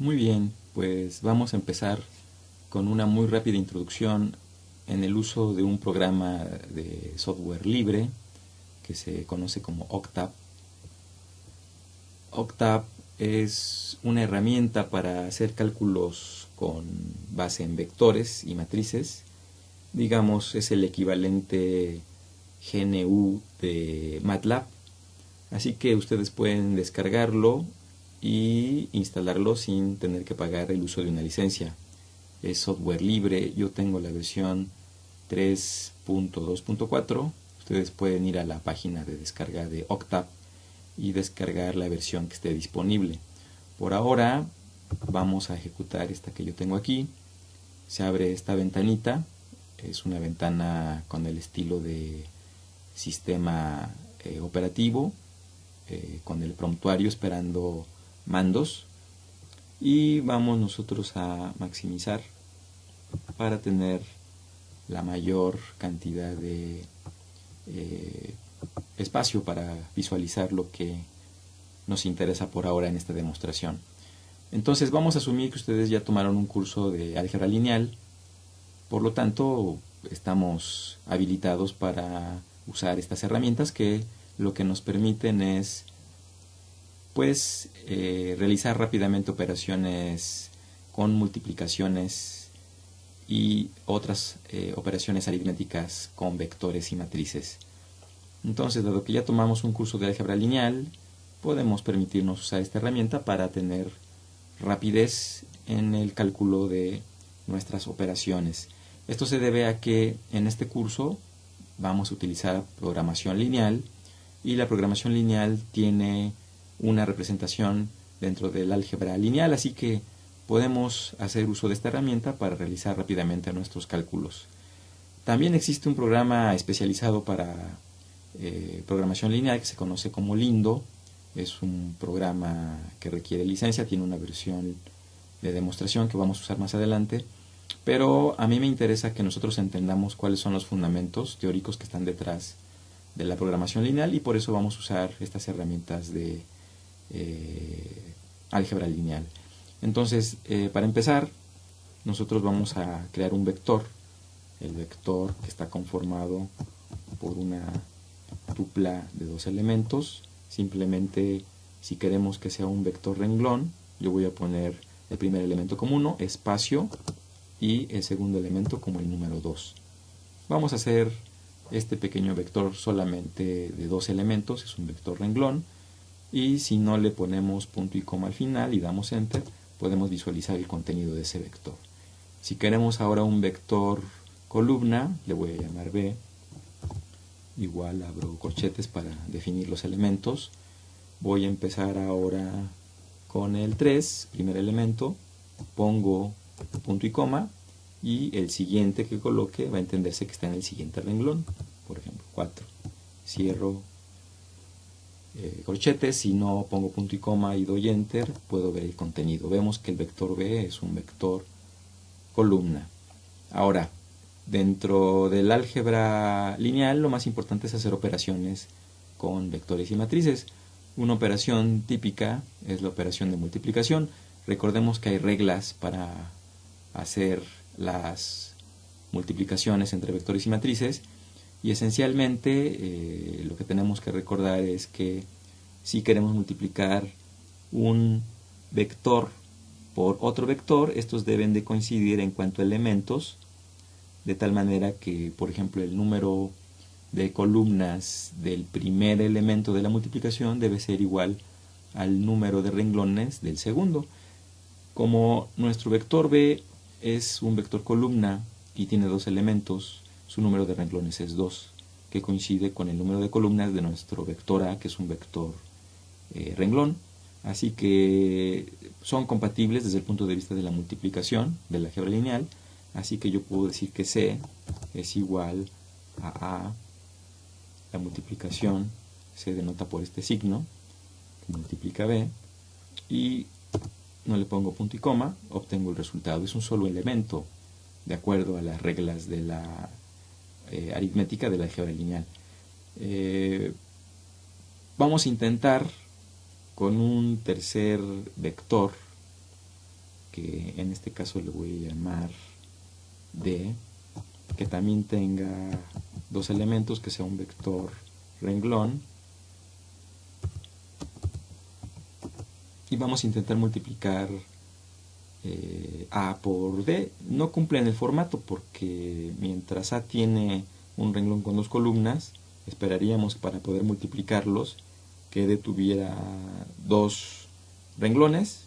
Muy bien, pues vamos a empezar con una muy rápida introducción en el uso de un programa de software libre que se conoce como Octave. Octave es una herramienta para hacer cálculos con base en vectores y matrices. Digamos, es el equivalente GNU de MATLAB. Así que ustedes pueden descargarlo y instalarlo sin tener que pagar el uso de una licencia. Es software libre, yo tengo la versión 3.2.4. Ustedes pueden ir a la página de descarga de Octave y descargar la versión que esté disponible. Por ahora vamos a ejecutar esta que yo tengo aquí. Se abre esta ventanita, es una ventana con el estilo de sistema operativo, con el prontuario esperando mandos, y vamos nosotros a maximizar para tener la mayor cantidad de espacio para visualizar lo que nos interesa por ahora en esta demostración. Entonces vamos a asumir que ustedes ya tomaron un curso de álgebra lineal, por lo tanto estamos habilitados para usar estas herramientas que lo que nos permiten es realizar rápidamente operaciones con multiplicaciones y otras operaciones aritméticas con vectores y matrices. Entonces, dado que ya tomamos un curso de álgebra lineal, podemos permitirnos usar esta herramienta para tener rapidez en el cálculo de nuestras operaciones. Esto se debe a que en este curso vamos a utilizar programación lineal, y la programación lineal tiene una representación dentro del álgebra lineal, así que podemos hacer uso de esta herramienta para realizar rápidamente nuestros cálculos. También existe un programa especializado para programación lineal que se conoce como Lindo. Es un programa que requiere licencia, tiene una versión de demostración que vamos a usar más adelante, pero a mí me interesa que nosotros entendamos cuáles son los fundamentos teóricos que están detrás de la programación lineal, y por eso vamos a usar estas herramientas de álgebra lineal. Entonces, para empezar, nosotros vamos a crear un vector. El vector que está conformado por una tupla de dos elementos. Simplemente, si queremos que sea un vector renglón, yo voy a poner el primer elemento como 1, espacio, y el segundo elemento como el número 2. Vamos a hacer este pequeño vector solamente de dos elementos, es un vector renglón, y si no le ponemos punto y coma al final y damos enter, podemos visualizar el contenido de ese vector. Si queremos ahora un vector columna, le voy a llamar B, igual abro corchetes para definir los elementos. Voy a empezar ahora con el 3, primer elemento, pongo punto y coma, y el siguiente que coloque va a entenderse que está en el siguiente renglón, por ejemplo 4. Cierro corchetes. Si no pongo punto y coma y doy enter, puedo ver el contenido. Vemos que el vector B es un vector columna. Ahora, dentro del álgebra lineal, lo más importante es hacer operaciones con vectores y matrices. Una operación típica es la operación de multiplicación. Recordemos que hay reglas para hacer las multiplicaciones entre vectores y matrices, y esencialmente lo que tenemos que recordar es que si queremos multiplicar un vector por otro vector, estos deben de coincidir en cuanto a elementos, de tal manera que, por ejemplo, el número de columnas del primer elemento de la multiplicación debe ser igual al número de renglones del segundo. Como nuestro vector B es un vector columna y tiene dos elementos, su número de renglones es 2, que coincide con el número de columnas de nuestro vector A, que es un vector renglón. Así que son compatibles desde el punto de vista de la multiplicación del álgebra lineal. Así que yo puedo decir que C es igual a la multiplicación se denota por este signo, que multiplica B, y no le pongo punto y coma, obtengo el resultado. Es un solo elemento, de acuerdo a las reglas de la aritmética de la álgebra lineal. Vamos a intentar con un tercer vector que en este caso le voy a llamar D, que también tenga dos elementos, que sea un vector renglón, y vamos a intentar multiplicar A por D. No cumplen el formato porque mientras A tiene un renglón con dos columnas, esperaríamos para poder multiplicarlos que D tuviera dos renglones,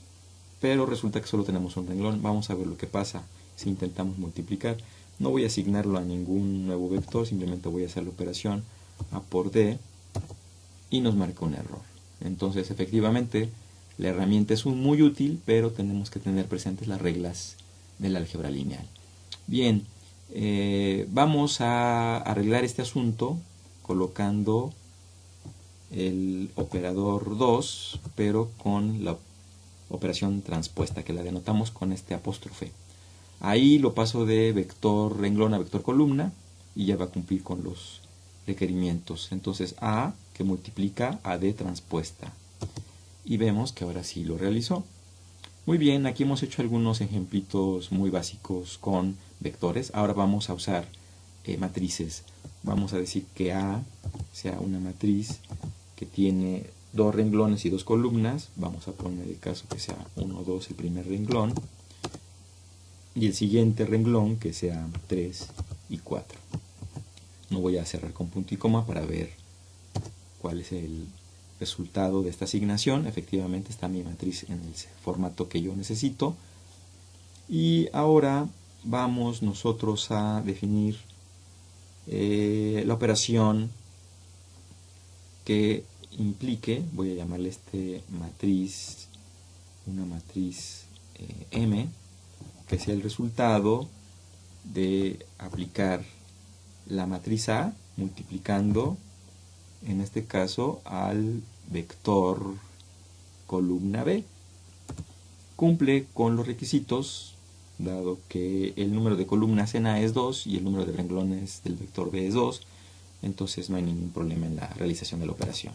pero resulta que solo tenemos un renglón. Vamos a ver lo que pasa si intentamos multiplicar. No voy a asignarlo a ningún nuevo vector, simplemente voy a hacer la operación A por D y nos marca un error. Entonces, efectivamente, la herramienta es muy útil, pero tenemos que tener presentes las reglas del álgebra lineal. Bien, vamos a arreglar este asunto colocando el operador 2, pero con la operación transpuesta, que la denotamos con este apóstrofe. Ahí lo paso de vector renglón a vector columna y ya va a cumplir con los requerimientos. Entonces A, que multiplica a D transpuesta. Y vemos que ahora sí lo realizó. Muy bien, aquí hemos hecho algunos ejemplitos muy básicos con vectores. Ahora vamos a usar matrices. Vamos a decir que A sea una matriz que tiene dos renglones y dos columnas. Vamos a poner el caso que sea 1, 2 el primer renglón, y el siguiente renglón que sea 3 y 4. No voy a cerrar con punto y coma para ver cuál es el resultado de esta asignación. Efectivamente está mi matriz en el formato que yo necesito. Y ahora vamos nosotros a definir la operación que implique, voy a llamarle matriz, una matriz M, que sea el resultado de aplicar la matriz A multiplicando, en este caso, al vector columna B. Cumple con los requisitos, dado que el número de columnas en A es 2 y el número de renglones del vector B es 2, entonces no hay ningún problema en la realización de la operación.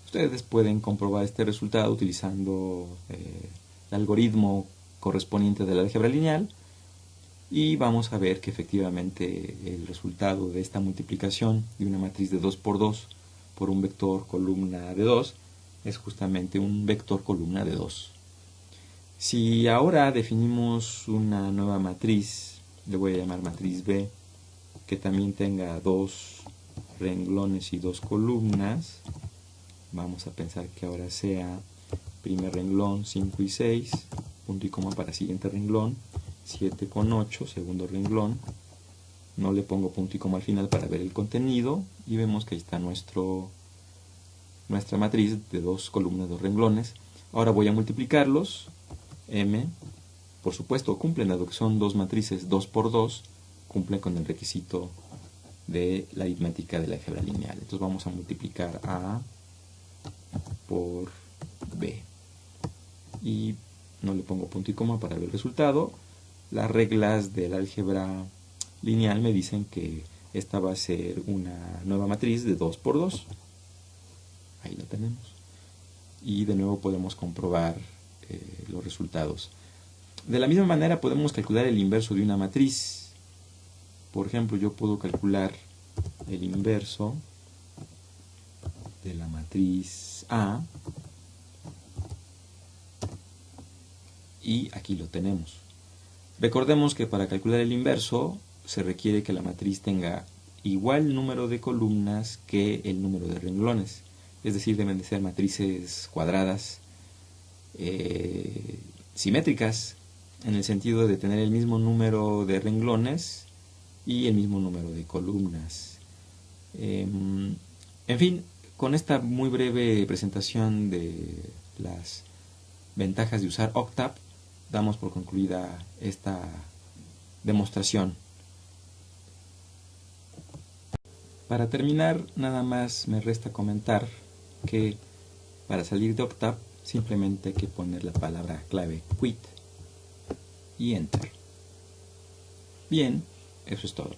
Ustedes pueden comprobar este resultado utilizando el algoritmo correspondiente de la álgebra lineal, y vamos a ver que efectivamente el resultado de esta multiplicación de una matriz de 2 por 2 por un vector columna de 2 es justamente un vector columna de 2. Si ahora definimos una nueva matriz, le voy a llamar matriz B, que también tenga dos renglones y dos columnas, vamos a pensar que ahora sea primer renglón 5 y 6, punto y coma para siguiente renglón, 7 con 8, segundo renglón, no le pongo punto y coma al final para ver el contenido, y vemos que ahí está nuestra matriz de dos columnas, dos renglones. Ahora voy a multiplicarlos. M, por supuesto, cumplen, dado que son dos matrices 2 por 2, cumplen con el requisito de la aritmética de la álgebra lineal. Entonces vamos a multiplicar A por B. Y no le pongo punto y coma para ver el resultado. Las reglas del álgebra lineal me dicen que esta va a ser una nueva matriz de 2 por 2. Ahí la tenemos. Y de nuevo podemos comprobar los resultados. De la misma manera podemos calcular el inverso de una matriz. Por ejemplo, yo puedo calcular el inverso de la matriz A, y aquí lo tenemos. Recordemos que para calcular el inverso se requiere que la matriz tenga igual número de columnas que el número de renglones, es decir, deben de ser matrices cuadradas simétricas, en el sentido de tener el mismo número de renglones y el mismo número de columnas. En fin, con esta muy breve presentación de las ventajas de usar Octap, damos por concluida esta demostración. Para terminar, nada más me resta comentar que para salir de Octap simplemente hay que poner la palabra clave quit y enter. Bien, eso es todo.